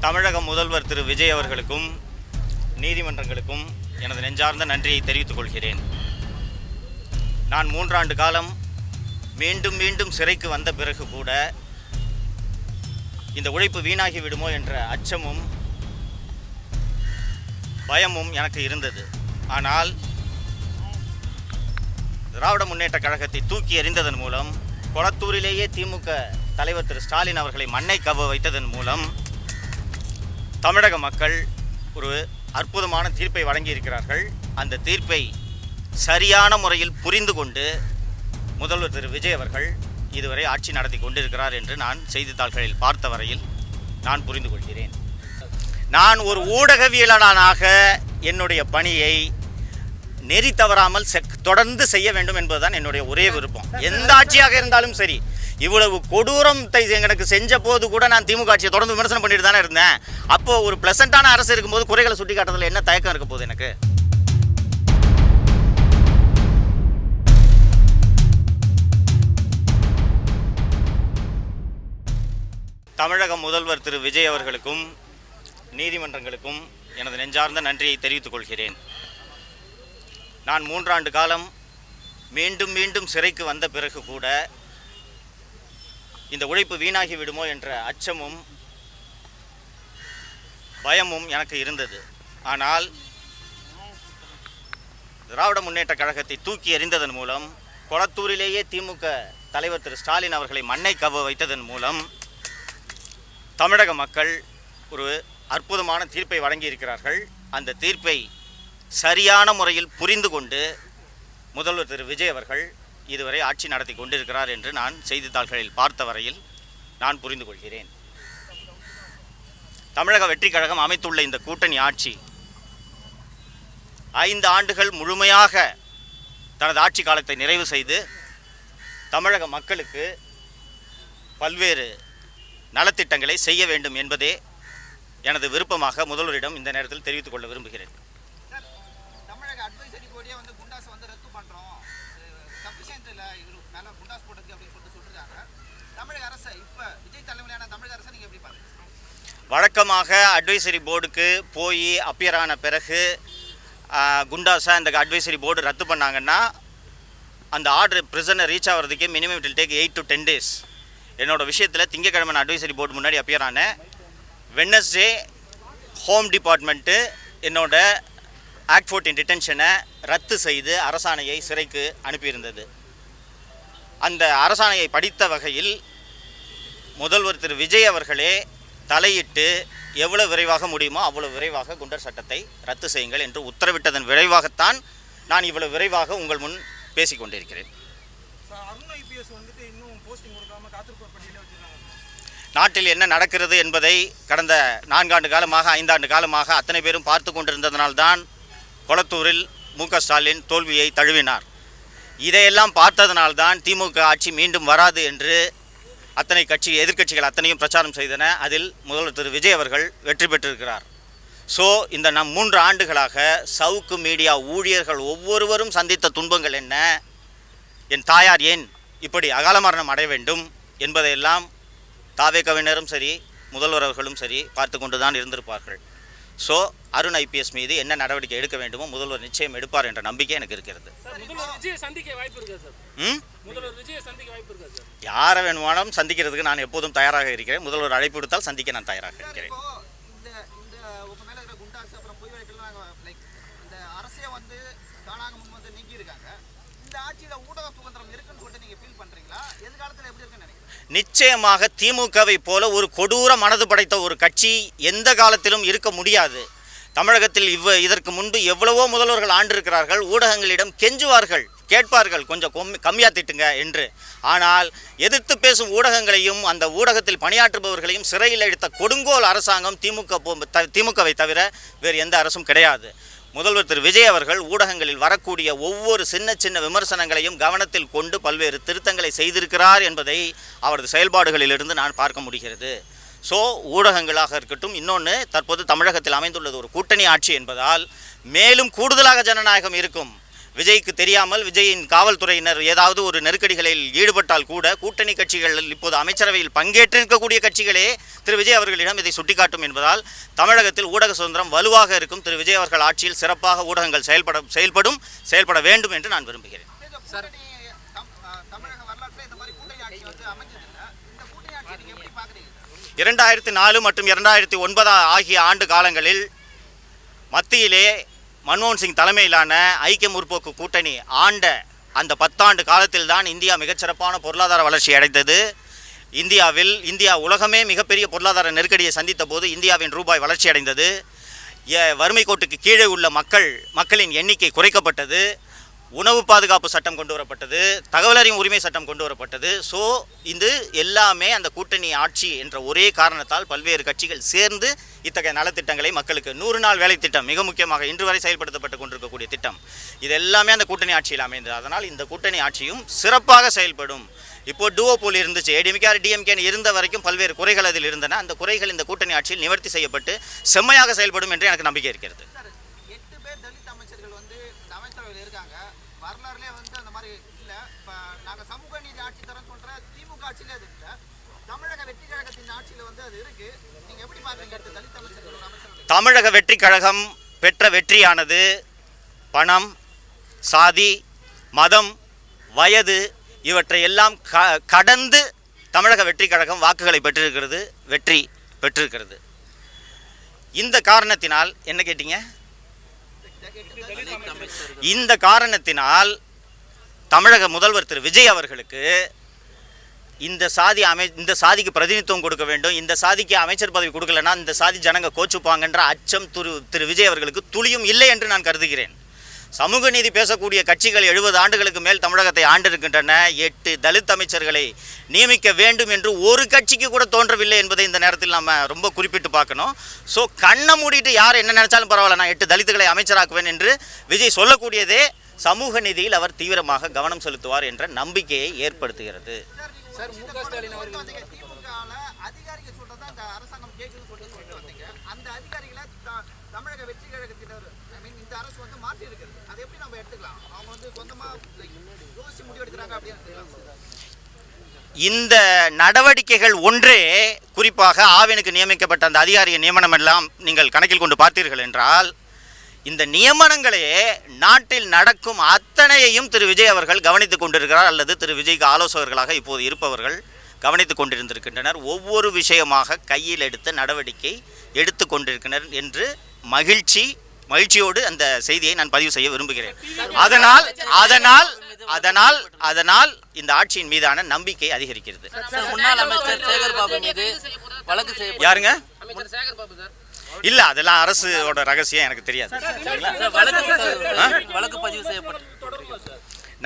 தமிழக முதல்வர் திரு விஜய் அவர்களுக்கும் நீதிமன்றங்களுக்கும் எனது நெஞ்சார்ந்த நன்றியை தெரிவித்துக் கொள்கிறேன். நான் 3 ஆண்டு காலம் மீண்டும் மீண்டும் சிறைக்கு வந்த பிறகு கூட இந்த உழைப்பு வீணாகி விடுமோ என்ற அச்சமும் பயமும் எனக்கு இருந்தது. ஆனால் திராவிட முன்னேற்ற கழகத்தை தூக்கி எறிந்ததன் மூலம், கொளத்தூரிலேயே திமுக தலைவர் திரு ஸ்டாலின் அவர்களை மண்ணை கவ்வ வைத்ததன் மூலம் தமிழக மக்கள் ஒரு அற்புதமான தீர்ப்பை வழங்கியிருக்கிறார்கள். அந்த தீர்ப்பை சரியான முறையில் புரிந்து கொண்டு முதல்வர் திரு விஜய் அவர்கள் இதுவரை ஆட்சி நடத்தி கொண்டிருக்கிறார் என்று நான் செய்தித்தாள்களில் பார்த்த வரையில் நான் புரிந்து கொள்கிறேன். நான் ஒரு ஊடகவியலாளனாக என்னுடைய பணியை நெறி தவறாமல் தொடர்ந்து செய்ய வேண்டும் என்பதுதான் என்னுடைய ஒரே விருப்பம். எந்த ஆட்சியாக இருந்தாலும் சரி. இவ்வளவு கொடூரத்தை எனக்கு செஞ்ச போது கூட நான் திமுக ஆட்சியை தொடர்ந்து விமர்சனம் பண்ணிட்டு தானே இருந்தேன். அப்போ ஒரு பிளசண்டான அரசு இருக்கும்போது குறைகளை சுட்டி காட்டுறதுல என்ன தயக்கம் இருக்க போகுது எனக்கு? தமிழக முதல்வர் திரு விஜய் அவர்களுக்கும் நீதிமன்றங்களுக்கும் எனது நெஞ்சார்ந்த நன்றியை தெரிவித்துக் கொள்கிறேன். நான் 3 ஆண்டு காலம் மீண்டும் மீண்டும் சிறைக்கு வந்த பிறகு கூட இந்த உழைப்பு வீணாகி விடுமோ என்ற அச்சமும் பயமும் எனக்கு இருந்தது. ஆனால் திராவிட முன்னேற்ற கழகத்தை தூக்கி எறிந்ததன் மூலம், கொளத்தூரிலேயே திமுக தலைவர் திரு ஸ்டாலின் அவர்களை மண்ணை கவ்வ வைத்ததன் மூலம் தமிழக மக்கள் ஒரு அற்புதமான தீர்ப்பை வழங்கியிருக்கிறார்கள். அந்த தீர்ப்பை சரியான முறையில் புரிந்து கொண்டு முதல்வர் திரு விஜய் அவர்கள் இதுவரை ஆட்சி நடத்தி கொண்டிருக்கிறார் என்று நான் செய்தித்தாள்களில் பார்த்த வரையில் நான் புரிந்து கொள்கிறேன். தமிழக வெற்றி கழகம் அமைத்துள்ள இந்த கூட்டணி ஆட்சி 5 ஆண்டுகள் முழுமையாக தனது ஆட்சி காலத்தை நிறைவு செய்து தமிழக மக்களுக்கு பல்வேறு நலத்திட்டங்களை செய்ய வேண்டும் என்பதே எனது விருப்பமாக முதல்வரிடம் இந்த நேரத்தில் தெரிவித்துக் கொள்ள விரும்புகிறேன். தமிழக அட்வைசரி போர்டே வந்து குண்டாஸ் வந்து ரத்து பண்றோம், சஃபிஷியன்ட் இல்ல இது மேல குண்டாஸ் போடுறதுக்கு அப்படி சொல்லிருக்காங்க. தமிழக அரசு இப்ப விஜய் தலைமையிலான தமிழக அரசு நீங்க எப்படி பாருங்க? வழக்கமாக அட்வைசரி போர்டுக்கு போய் அப்பியர் ஆன பிறகு குண்டாஸா இந்த அட்வைசரி போர்டு ரத்து பண்ணாங்கன்னா அந்த ஆர்டர் பிரிசனை ரீச் ஆகிறதுக்கே minimum it will take 8 to 10 days. என்னோடய விஷயத்தில் திங்கக்கிழமை அட்வைசரி போர்டு முன்னாடி அப்பியர் ஆனேன். வெட்னஸ்டே ஹோம் டிபார்ட்மெண்ட்டு என்னோட ஆக்ட் 14 டிடென்ஷனை ரத்து செய்து அரசாணையை சிறைக்கு அனுப்பியிருந்தது. அந்த அரசாணையை படித்த வகையில் முதல்வர் திரு விஜய் அவர்களே தலையிட்டு எவ்வளவு விரைவாக முடியுமோ அவ்வளவு விரைவாக குண்டர் சட்டத்தை ரத்து செய்யுங்கள் என்று உத்தரவிட்டதன் விரைவாகத்தான் நான் இவ்வளவு விரைவாக உங்கள் முன் பேசிக் கொண்டிருக்கிறேன். நாட்டில் என்ன நடக்கிறது என்பதை கடந்த 4 ஆண்டு காலமாக 5 ஆண்டு காலமாக அத்தனை பேரும் பார்த்து கொண்டிருந்ததனால்தான் கொளத்தூரில் மு.க. ஸ்டாலின் தோல்வியை தழுவினார். இதையெல்லாம் பார்த்ததனால்தான் திமுக ஆட்சி மீண்டும் வராது என்று அத்தனை எதிர்க்கட்சிகள் அத்தனையும் பிரச்சாரம் செய்தன. அதில் முதல்வர் திரு விஜய் அவர்கள் வெற்றி பெற்றிருக்கிறார். ஸோ இந்த 3 ஆண்டுகளாக சவுக்கு மீடியா ஊழியர்கள் ஒவ்வொருவரும் சந்தித்த துன்பங்கள் என்ன, என் தாயார் ஏன் இப்படி அகால மரணம் அடைய வேண்டும் என்பதையெல்லாம் தாவே கவிஞரும் சரி முதல்வர் அவர்களும் சரி பார்த்து கொண்டு தான் இருந்திருப்பார்கள். ஸோ அருண் ஐபிஎஸ் மீது என்ன நடவடிக்கை எடுக்க வேண்டுமோ முதல்வர் நிச்சயம் எடுப்பார் என்ற நம்பிக்கை எனக்கு இருக்கிறது. யாரை வேணுமானாலும் சந்திக்கிறதுக்கு நான் எப்போதும் தயாராக இருக்கிறேன். முதல்வர் அழைப்பு விடுத்தால் சந்திக்க நான் தயாராக இருக்கிறேன். நிச்சயமாக திமுகவை போல ஒரு கொடூர மனது படைத்த ஒரு கட்சி எந்த காலத்திலும் இருக்க முடியாது. தமிழகத்தில் இதற்கு முன்பு எவ்வளவோ முதல்வர்கள் ஆண்டிருக்கிறார்கள். ஊடகங்களிடம் கெஞ்சுவார்கள், கேட்பார்கள் கொஞ்சம் கம்மியாக திட்டுங்க என்று. ஆனால் எதிர்த்து பேசும் ஊடகங்களையும் அந்த ஊடகத்தில் பணியாற்றுபவர்களையும் சிறையில் அடைத்த கொடுங்கோல் அரசாங்கம் திமுகவை தவிர வேறு எந்த அரசும் கிடையாது. முதல்வர் திரு விஜய் அவர்கள் ஊடகங்களில் வரக்கூடிய ஒவ்வொரு சின்ன விமர்சனங்களையும் கவனத்தில் கொண்டு பல்வேறு திருத்தங்களை செய்திருக்கிறார் என்பதை அவரது செயல்பாடுகளிலிருந்து நான் பார்க்க முடிகிறது. ஸோ ஊடகங்களாக இருக்கட்டும், இன்னொன்று தற்போது தமிழகத்தில் அமைந்துள்ளது ஒரு கூட்டணி ஆட்சி என்பதால் மேலும் கூடுதலாக ஜனநாயகம் இருக்கும். விஜய்க்கு தெரியாமல் விஜயின் காவல்துறையினர் ஏதாவது ஒரு நெருக்கடிகளில் ஈடுபட்டால் கூட கூட்டணி கட்சிகள் இப்போது அமைச்சரவையில் பங்கேற்றிருக்கக்கூடிய கட்சிகளே திரு விஜய் அவர்களிடம் இதை சுட்டிக்காட்டும் என்பதால் தமிழகத்தில் ஊடக சுதந்திரம் வலுவாக இருக்கும். திரு விஜய் அவர்கள் ஆட்சியில் சிறப்பாக ஊடகங்கள் செயல்பட வேண்டும் என்று நான் விரும்புகிறேன். தமிழக வரலாற்றில் இந்த மாதிரி கூட்டணி ஆட்சி வந்து அமைஞ்சதில்லை. இந்த கூட்டணி ஆட்சி நீங்க எப்படி பார்க்குறீங்க? 2004 மற்றும் 2009 ஆகிய ஆண்டு காலங்களில் மத்தியிலே மன்மோகன் சிங் தலைமையிலான ஐக்கிய முற்போக்கு கூட்டணி ஆண்ட அந்த 10 ஆண்டு காலத்தில் தான் இந்தியா மிகச்சிறப்பான பொருளாதார வளர்ச்சி அடைந்தது. இந்தியா உலகமே மிகப்பெரிய பொருளாதார நெருக்கடியை சந்தித்த போது இந்தியாவின் ரூபாய் வளர்ச்சி அடைந்தது. வறுமை கோட்டுக்கு கீழே உள்ள மக்களின் எண்ணிக்கை குறைக்கப்பட்டது. உணவு பாதுகாப்பு சட்டம் கொண்டு வரப்பட்டது. தகவல் அறியும் உரிமை சட்டம் கொண்டு வரப்பட்டது. ஸோ இது எல்லாமே அந்த கூட்டணி ஆட்சி என்ற ஒரே காரணத்தால் பல்வேறு கட்சிகள் சேர்ந்து இத்தகைய நலத்திட்டங்களை மக்களுக்கு 100 நாள் வேலை திட்டம் மிக முக்கியமாக இன்று வரை செயல்படுத்தப்பட்டு கொண்டிருக்கக்கூடிய திட்டம் இது எல்லாமே அந்த கூட்டணி ஆட்சியில் அமைந்தது. அதனால் இந்த கூட்டணி ஆட்சியும் சிறப்பாக செயல்படும். இப்போ டூஓபோல் இருந்துச்சு, ஏடிஎம்கே டிஎம்கேன்னு இருந்த வரைக்கும் பல்வேறு குறைகள் அதில் இருந்தன. அந்த குறைகள் இந்த கூட்டணி ஆட்சியில் நிவர்த்தி செய்யப்பட்டு செம்மையாக செயல்படும் என்று எனக்கு நம்பிக்கை இருக்கிறது. 8 பேர் தலித் அமைச்சர்கள் வந்து அமைச்சரவையில் இருக்காங்க. வரலாறுலேயே வந்து அந்த மாதிரி இல்லை. இப்போ நாங்கள் சமூக நீதி ஆட்சி தரம் சொல்கிற திமுக ஆட்சியிலே அது இல்லை. தமிழக வெற்றி கழகத்தின் ஆட்சியில் வந்து அது இருக்கு. நீங்கள் எப்படி பார்க்குறீங்க? அடுத்த தலித் அமைச்சர்கள் அமைச்சரவை தமிழக வெற்றி கழகம் பெற்ற வெற்றியானது பணம், சாதி, மதம், வயது இவற்றை எல்லாம் கடந்து தமிழக வெற்றி கழகம் வாக்குகளை வெற்றி பெற்றிருக்கிறது. இந்த காரணத்தினால் என்ன கேட்டீங்க? இந்த காரணத்தினால் தமிழக முதல்வர் திரு விஜய் அவர்களுக்கு இந்த சாதிக்கு பிரதிநிதித்துவம் கொடுக்க வேண்டும், இந்த சாதிக்கு அமைச்சர் பதவி கொடுக்கலன்னா இந்த சாதி ஜனங்க கோச்சுப்பாங்கன்ற அச்சம் திரு விஜய் அவர்களுக்கு துளியும் இல்லை என்று நான் கருதுகிறேன். சமூக நீதி பேசக்கூடிய கட்சிகள் 70 ஆண்டுகளுக்கு மேல் தமிழகத்தை ஆண்டிருக்கின்றன. 8 தலித் அமைச்சர்களை நியமிக்க வேண்டும் என்று ஒரு கட்சிக்கு கூட தோன்றவில்லை என்பதை இந்த நேரத்தில் நம்ம ரொம்ப குறிப்பிட்டு பார்க்கணும். ஸோ கண்ணை மூடிட்டு யார் என்ன நினைச்சாலும் பரவாயில்ல, நான் 8 தலித்துகளை அமைச்சராக்குவேன் என்று விஜய் சொல்லக்கூடியதே சமூக நீதியில் அவர் தீவிரமாக கவனம் செலுத்துவார் என்ற நம்பிக்கையை ஏற்படுத்துகிறது. அதிகாரிகள் சொல்றதா இந்த அரசாங்கம் கேட்குதுன்னு சொல்லிட்டு வந்தீங்க. அந்த அதிகாரிகளை தமிழக வெற்றி கழகத்தினர் இந்த அரசு வந்து மாற்றி இருக்கிறது. அதை எப்படி நம்ம எடுத்துக்கலாம்? அவங்க வந்து சொந்தமா யோசிச்சு முடிவெடுக்கிறாங்க அப்படின்னு. இந்த நடவடிக்கைகள் ஒன்றே, குறிப்பாக ஆவினுக்கு நியமிக்கப்பட்ட அந்த அதிகாரிய நியமனம் எல்லாம் நீங்கள் கணக்கில் கொண்டு பார்த்தீர்கள் என்றால் இந்த நியமனங்களே நாட்டில் நடக்கும் அத்தனையையும் திரு விஜய் அவர்கள் கவனித்துக் கொண்டிருக்கிறார், அல்லது திரு விஜய்க்கு ஆலோசகர்களாக இப்போது இருப்பவர்கள் கவனித்துக் கொண்டிருந்திருக்கின்றனர். ஒவ்வொரு விஷயமாக கையில் எடுத்த நடவடிக்கை எடுத்து கொண்டிருக்கின்றனர் என்று மகிழ்ச்சியோடு அந்த செய்தியை நான் பதிவு செய்ய விரும்புகிறேன். அதனால் இந்த ஆட்சியின் மீதான நம்பிக்கை அதிகரிக்கிறது. யாருங்க? இல்ல, அதெல்லாம் அரசோட ரகசியம், எனக்கு தெரியாது.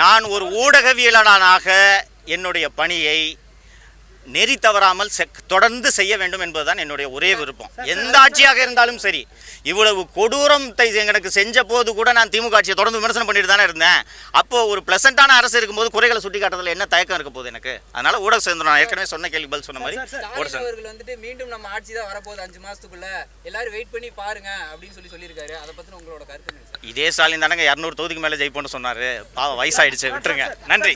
நான் ஒரு ஊடகவியலாளனாக என்னுடைய பணியை நெறி தவறாமல் தொடர்ந்து செய்ய வேண்டும் என்பதுதான் என்னுடைய ஒரே விருப்பம். எந்த ஆட்சியாக இருந்தாலும் சரி. இவ்வளவு கொடூரத்தை எனக்கு செஞ்ச போது கூட நான் திமுக ஆட்சியை தொடர்ந்து விமர்சனம் பண்ணிட்டு தானே இருந்தேன். அப்போ ஒரு பிளசண்டான அரசு இருக்கும்போது குறைகளை சுட்டி காட்டுறதுல என்ன தயக்கம் இருக்க போகுது எனக்கு? அதனால ஊடக சுதந்திரம், நான் ஏற்கனவே சொன்ன கேள்வி பதில் சொன்ன மாதிரி அவர்கள் வந்துட்டு மீண்டும் நம்ம ஆட்சி தான் வரப்போகுது 5 மாசத்துக்குள்ள, எல்லாரும் வெயிட் பண்ணி பாருங்க அப்படின்னு சொல்லியிருக்காரு. அதை பத்தி உங்களோட கருத்து? இதே ஸ்டாலின் தானங்க 200 தொகுதிக்கு மேல ஜெயிப்போம்னு சொன்னாரு. பாவம், வயசாயிடுச்சு, விட்டுருங்க. நன்றி.